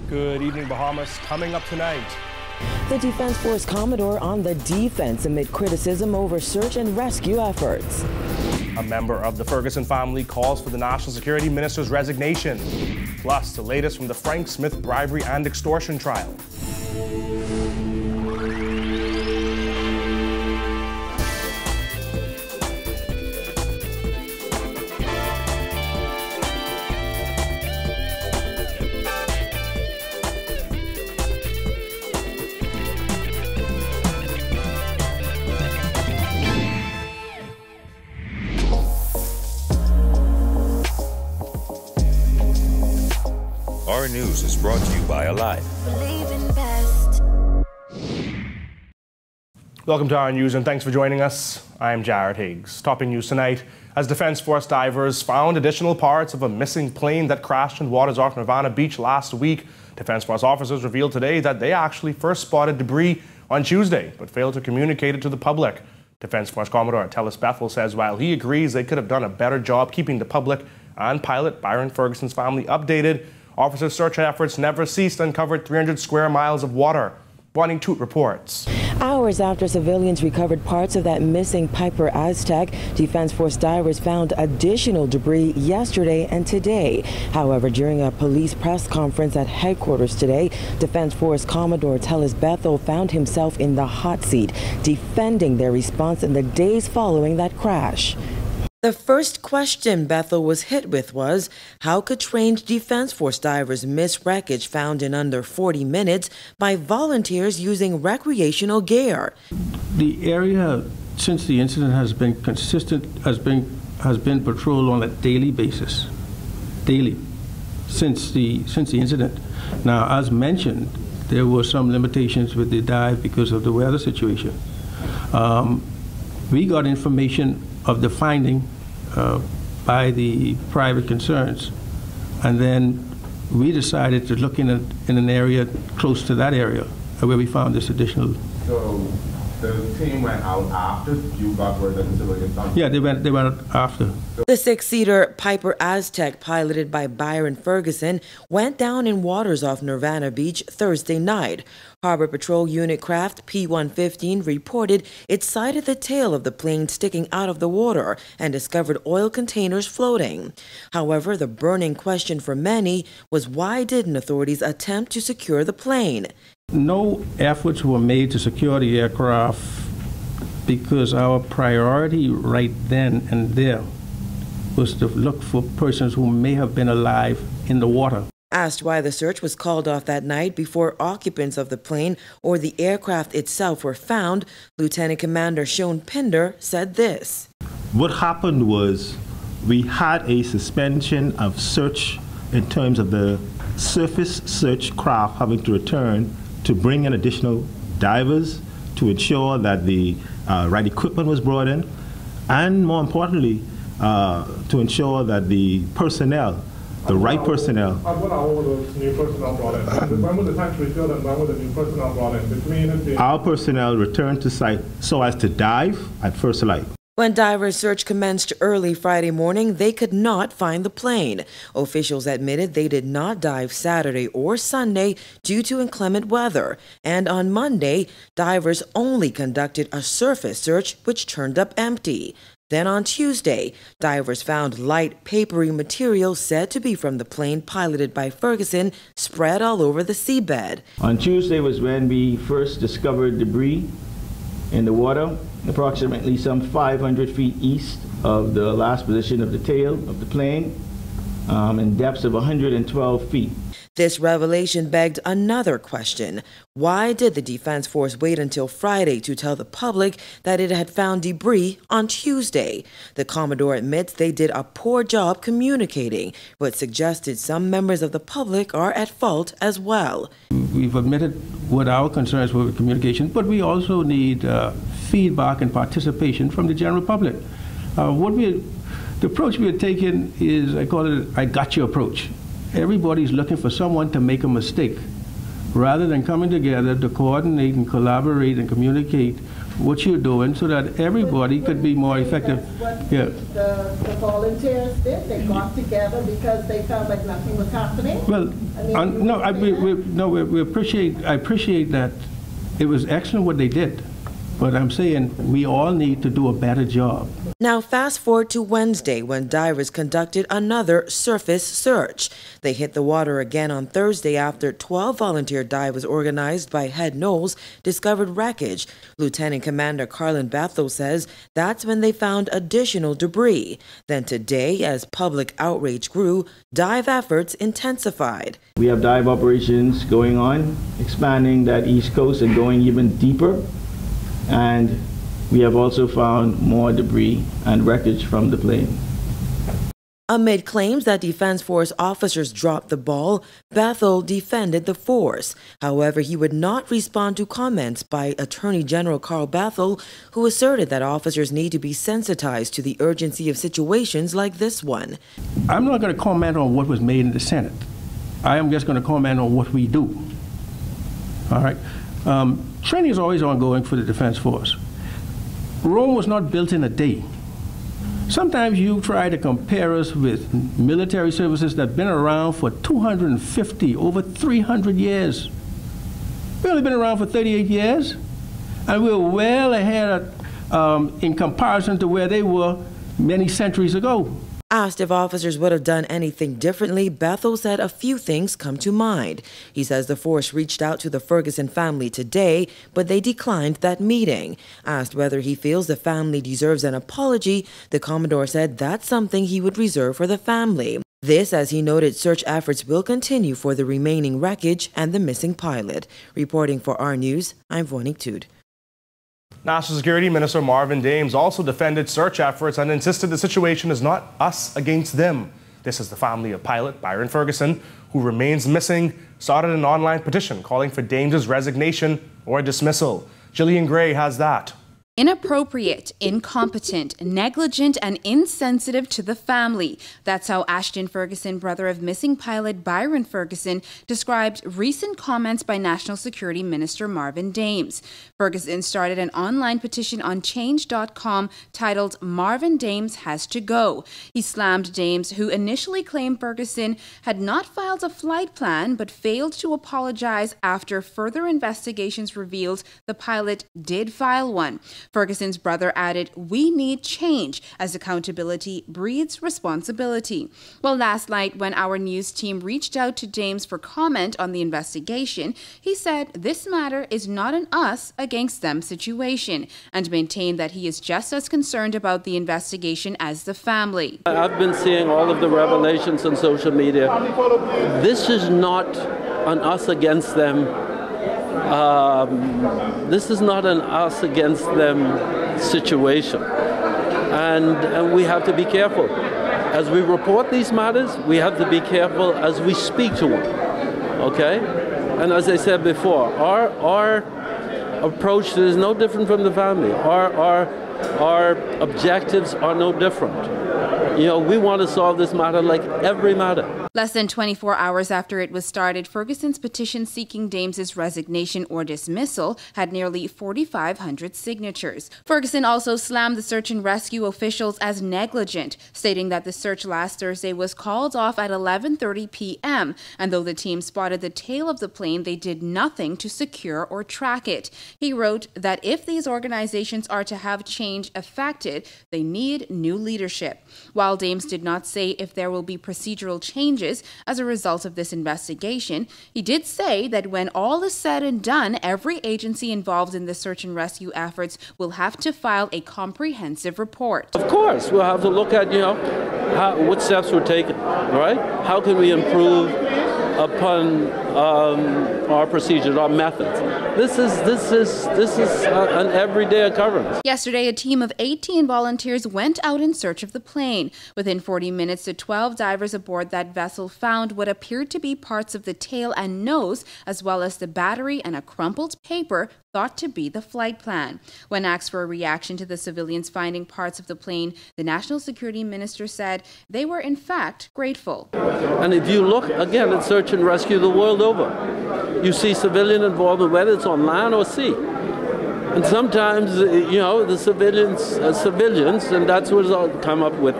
Good evening, Bahamas. Coming up tonight. The Defense Force Commodore on the defense amid criticism over search and rescue efforts. A member of the Ferguson family calls for the National Security Minister's resignation. Plus, the latest from the Frank Smith bribery and extortion trial. Our news is brought to you by Alive. Welcome to our news and thanks for joining us. I'm Jared Higgs. Topping news tonight, as Defense Force divers found additional parts of a missing plane that crashed in waters off Nirvana Beach last week. Defense Force officers revealed today that they actually first spotted debris on Tuesday, but failed to communicate it to the public. Defense Force Commodore Tellis Bethel says while he agrees they could have done a better job keeping the public and pilot Byron Ferguson's family updated, officers' search efforts never ceased and covered 300 square miles of water. Bonnie Toot reports. Hours after civilians recovered parts of that missing Piper Aztec, Defense Force divers found additional debris yesterday and today. However, during a police press conference at headquarters today, Defense Force Commodore Tellis Bethel found himself in the hot seat, defending their response in the days following that crash. The first question Bethel was hit with was, how could trained Defense Force divers miss wreckage found in under 40 minutes by volunteers using recreational gear? The area, since the incident has been consistent, has been patrolled on a daily basis, since the incident. Now, as mentioned, there were some limitations with the dive because of the weather situation. We got information of the finding by the private concerns, and then we decided to look in an area close to that area where we found this additional. So the team went out after you got word that the civilians found? Yeah, they went out after. The six-seater Piper Aztec, piloted by Byron Ferguson, went down in waters off Nirvana Beach Thursday night. Harbor Patrol Unit craft P-115 reported it sighted the tail of the plane sticking out of the water and discovered oil containers floating. However, the burning question for many was why didn't authorities attempt to secure the plane? No efforts were made to secure the aircraft because our priority right then and there was to look for persons who may have been alive in the water. Asked why the search was called off that night before occupants of the plane or the aircraft itself were found, Lieutenant Commander Sean Pinder said this. What happened was we had a suspension of search in terms of the surface search craft having to return to bring in additional divers to ensure that the right equipment was brought in, and more importantly, to ensure that the personnel, the right personnel. What are all those new personnel brought in? When was the tanks refilled and when were the new personnel brought in? Our personnel returned to site so as to dive at first light. When divers' search commenced early Friday morning, they could not find the plane. Officials admitted they did not dive Saturday or Sunday due to inclement weather. And on Monday, divers only conducted a surface search, which turned up empty. Then on Tuesday, divers found light papery material said to be from the plane piloted by Ferguson spread all over the seabed. On Tuesday was when we first discovered debris in the water, approximately some 500 feet east of the last position of the tail of the plane, in depths of 112 feet. This revelation begged another question. Why did the Defense Force wait until Friday to tell the public that it had found debris on Tuesday? The Commodore admits they did a poor job communicating, but suggested some members of the public are at fault as well. We've admitted what our concerns were with communication, but we also need feedback and participation from the general public. The approach we are taking is, I call it, I got you approach. Everybody's looking for someone to make a mistake, rather than coming together to coordinate and collaborate and communicate what you're doing so that everybody could be more effective. Yeah. The volunteers did. They got together because they felt like nothing was happening. Well, we appreciate. I appreciate that. It was excellent what they did, but I'm saying we all need to do a better job. Now fast forward to Wednesday when divers conducted another surface search. They hit the water again on Thursday after 12 volunteer divers organized by Head Knowles discovered wreckage. Lieutenant Commander Carlin Bethel says that's when they found additional debris. Then today, as public outrage grew, dive efforts intensified. We have dive operations going on, expanding that East Coast and going even deeper. And we have also found more debris and wreckage from the plane. Amid claims that Defense Force officers dropped the ball, Bethel defended the force. However, he would not respond to comments by Attorney General Carl Bethel, who asserted that officers need to be sensitized to the urgency of situations like this one. I'm not going to comment on what was made in the Senate. I am just going to comment on what we do. All right? Training is always ongoing for the Defense Force. Rome was not built in a day. Sometimes you try to compare us with military services that have been around for 250, over 300 years. We've only been around for 38 years, and we're well ahead in comparison to where they were many centuries ago. Asked if officers would have done anything differently, Bethel said a few things come to mind. He says the force reached out to the Ferguson family today, but they declined that meeting. Asked whether he feels the family deserves an apology, the Commodore said that's something he would reserve for the family. This, as he noted, search efforts will continue for the remaining wreckage and the missing pilot. Reporting for our News, I'm Vonique Tude. National Security Minister Marvin Dames also defended search efforts and insisted the situation is not us against them. This is the family of pilot Byron Ferguson, who remains missing, started an online petition calling for Dames' resignation or dismissal. Jillian Gray has that. Inappropriate, incompetent, negligent, and insensitive to the family. That's how Ashton Ferguson, brother of missing pilot Byron Ferguson, described recent comments by National Security Minister Marvin Dames. Ferguson started an online petition on change.com titled Marvin Dames Has to Go. He slammed Dames, who initially claimed Ferguson had not filed a flight plan but failed to apologize after further investigations revealed the pilot did file one. Ferguson's brother added, "We need change, as accountability breeds responsibility." Well, last night, when our news team reached out to Dames for comment on the investigation, he said this matter is not an us against them situation, and maintained that he is just as concerned about the investigation as the family. I've been seeing all of the revelations on social media. This is not an us against them. This is not an us against them situation, and we have to be careful. As we report these matters, we have to be careful as we speak to them, okay? And as I said before, our approach is no different from the family. Our objectives are no different. You know, we want to solve this matter like every matter. Less than 24 hours after it was started, Ferguson's petition seeking Dames' resignation or dismissal had nearly 4,500 signatures. Ferguson also slammed the search and rescue officials as negligent, stating that the search last Thursday was called off at 11:30 p.m., and though the team spotted the tail of the plane, they did nothing to secure or track it. He wrote that if these organizations are to have change effected, they need new leadership. While Dames did not say if there will be procedural changes as a result of this investigation, he did say that when all is said and done, every agency involved in the search and rescue efforts will have to file a comprehensive report. Of course, we'll have to look at, what steps were taken, right? How can we improve upon our procedures, our methods? This is an everyday occurrence. Yesterday, a team of 18 volunteers went out in search of the plane. Within 40 minutes, the 12 divers aboard that vessel found what appeared to be parts of the tail and nose, as well as the battery and a crumpled paper thought to be the flight plan. When asked for a reaction to the civilians finding parts of the plane, the National Security Minister said they were in fact grateful. And if you look again at search and rescue the world over, you see civilian involvement, whether it's on land or sea. And sometimes, you know, the civilians, and that's what's all come up with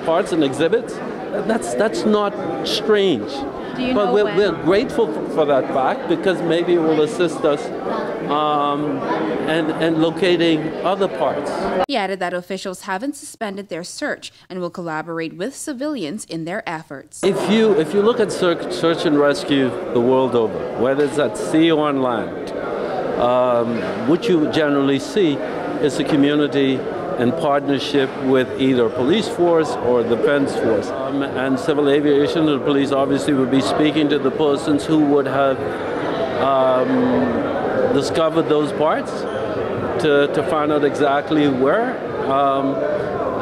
parts and exhibits. That's not strange. Do you but know we're grateful for that fact, because maybe it will assist us and locating other parts. He added that officials haven't suspended their search and will collaborate with civilians in their efforts. If you look at search and rescue the world over, whether it's at sea or on land, what you generally see is a community in partnership with either police force or defense force. And civil aviation and the police obviously would be speaking to the persons who would have discovered those parts to find out exactly where.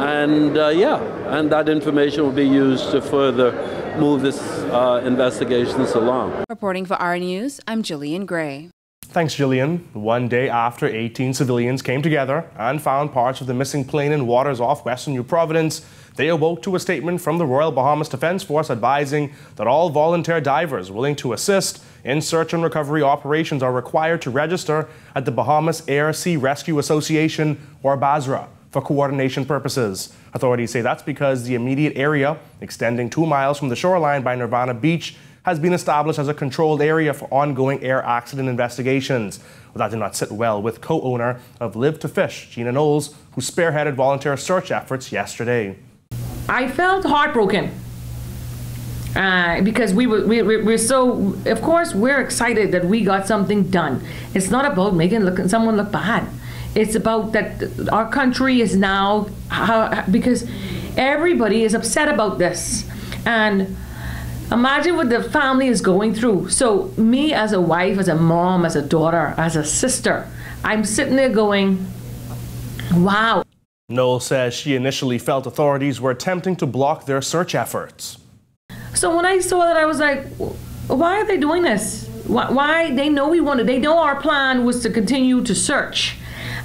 And that information will be used to further move this investigations along. Reporting for our News, I'm Jillian Gray. Thanks, Jillian. One day after 18 civilians came together and found parts of the missing plane in waters off western New Providence, they awoke to a statement from the Royal Bahamas Defence Force advising that all volunteer divers willing to assist in search and recovery operations are required to register at the Bahamas Air Sea Rescue Association, or BASRA, for coordination purposes. Authorities say that's because the immediate area, extending 2 miles from the shoreline by Nirvana Beach, has been established as a controlled area for ongoing air accident investigations. Well, that did not sit well with co-owner of Live to Fish, Gina Knowles, who spearheaded volunteer search efforts yesterday. I felt heartbroken because we're so, of course, we're excited that we got something done. It's not about making someone look bad. It's about that our country is now, because everybody is upset about this. And imagine what the family is going through. So me as a wife, as a mom, as a daughter, as a sister, I'm sitting there going, wow. Knowles says she initially felt authorities were attempting to block their search efforts. So when I saw that, I was like, why are they doing this? Why? They know they know our plan was to continue to search.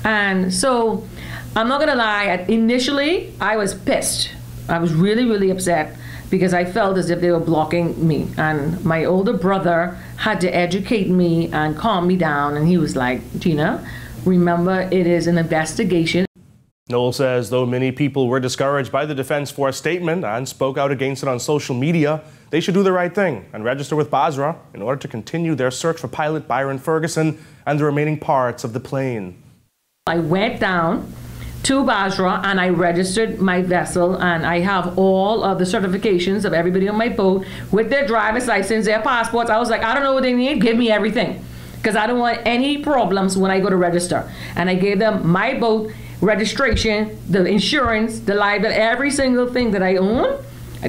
And so I'm not gonna lie, initially I was pissed. I was really, really upset, because I felt as if they were blocking me. And my older brother had to educate me and calm me down. And he was like, Gina, remember, it is an investigation. Knowles says though many people were discouraged by the Defence Force statement and spoke out against it on social media, they should do the right thing and register with BASRA in order to continue their search for pilot Byron Ferguson and the remaining parts of the plane. I went down to BASRA and I registered my vessel, and I have all of the certifications of everybody on my boat with their driver's license, their passports. I was like, I don't know what they need, give me everything, because I don't want any problems when I go to register. And I gave them my boat registration, the insurance, the liability, every single thing that I own,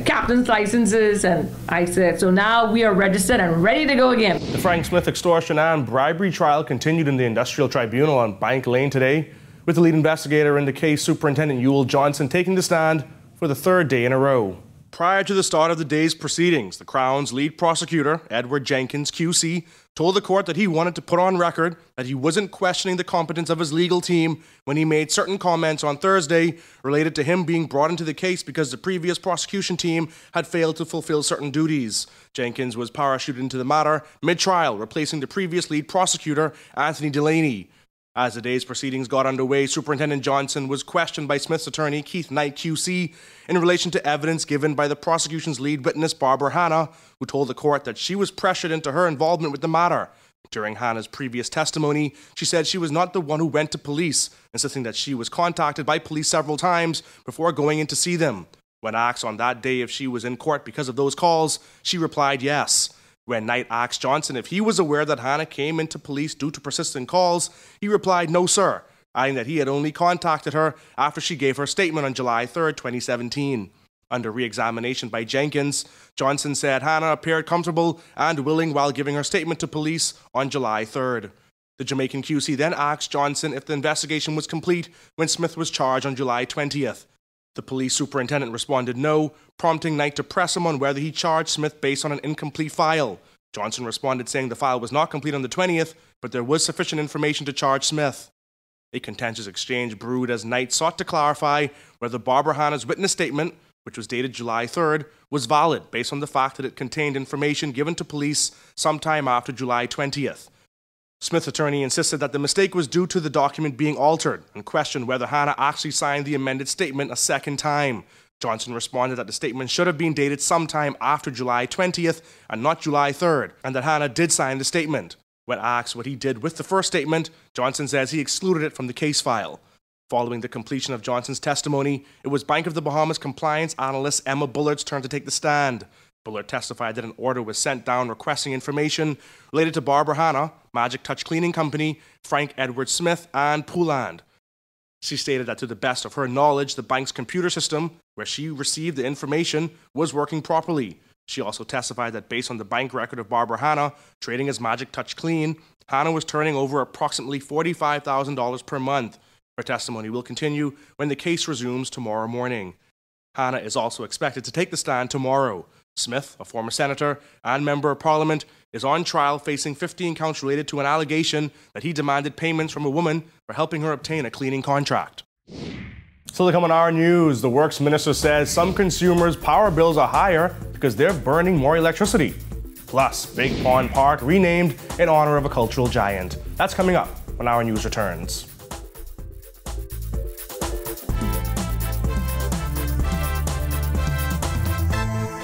captain's licenses, and I said, so now we are registered and ready to go again. The Frank Smith extortion and bribery trial continued in the Industrial Tribunal on Bank Lane today, with the lead investigator in the case, Superintendent Ewell Johnson, taking the stand for the third day in a row. Prior to the start of the day's proceedings, the Crown's lead prosecutor, Edward Jenkins, QC, told the court that he wanted to put on record that he wasn't questioning the competence of his legal team when he made certain comments on Thursday related to him being brought into the case because the previous prosecution team had failed to fulfill certain duties. Jenkins was parachuted into the matter mid-trial, replacing the previous lead prosecutor, Anthony Delaney. As the day's proceedings got underway, Superintendent Johnson was questioned by Smith's attorney, Keith Knight, QC, in relation to evidence given by the prosecution's lead witness, Barbara Hanna, who told the court that she was pressured into her involvement with the matter. During Hanna's previous testimony, she said she was not the one who went to police, insisting that she was contacted by police several times before going in to see them. When asked on that day if she was in court because of those calls, she replied yes. When Knight asked Johnson if he was aware that Hanna came into police due to persistent calls, he replied, no, sir, adding that he had only contacted her after she gave her statement on July 3, 2017. Under re-examination by Jenkins, Johnson said Hanna appeared comfortable and willing while giving her statement to police on July 3rd. The Jamaican QC then asked Johnson if the investigation was complete when Smith was charged on July 20th. The police superintendent responded no, prompting Knight to press him on whether he charged Smith based on an incomplete file. Johnson responded saying the file was not complete on the 20th, but there was sufficient information to charge Smith. A contentious exchange brewed as Knight sought to clarify whether Barbara Hanna's witness statement, which was dated July 3rd, was valid based on the fact that it contained information given to police sometime after July 20th. Smith's attorney insisted that the mistake was due to the document being altered and questioned whether Hannah actually signed the amended statement a second time. Johnson responded that the statement should have been dated sometime after July 20th and not July 3rd, and that Hannah did sign the statement. When asked what he did with the first statement, Johnson says he excluded it from the case file. Following the completion of Johnson's testimony, it was Bank of the Bahamas compliance analyst Emma Bullard's turn to take the stand. Bullard testified that an order was sent down requesting information related to Barbara Hannah, Magic Touch Cleaning Company, Frank Edward Smith, and Pouland. She stated that to the best of her knowledge, the bank's computer system, where she received the information, was working properly. She also testified that based on the bank record of Barbara Hannah, trading as Magic Touch Clean, Hannah was turning over approximately $45,000 per month. Her testimony will continue when the case resumes tomorrow morning. Hannah is also expected to take the stand tomorrow. Smith, a former senator and member of parliament, is on trial facing 15 counts related to an allegation that he demanded payments from a woman for helping her obtain a cleaning contract. Still to come on our news, the Works Minister says some consumers' power bills are higher because they're burning more electricity. Plus, Big Pond Park renamed in honor of a cultural giant. That's coming up when our news returns.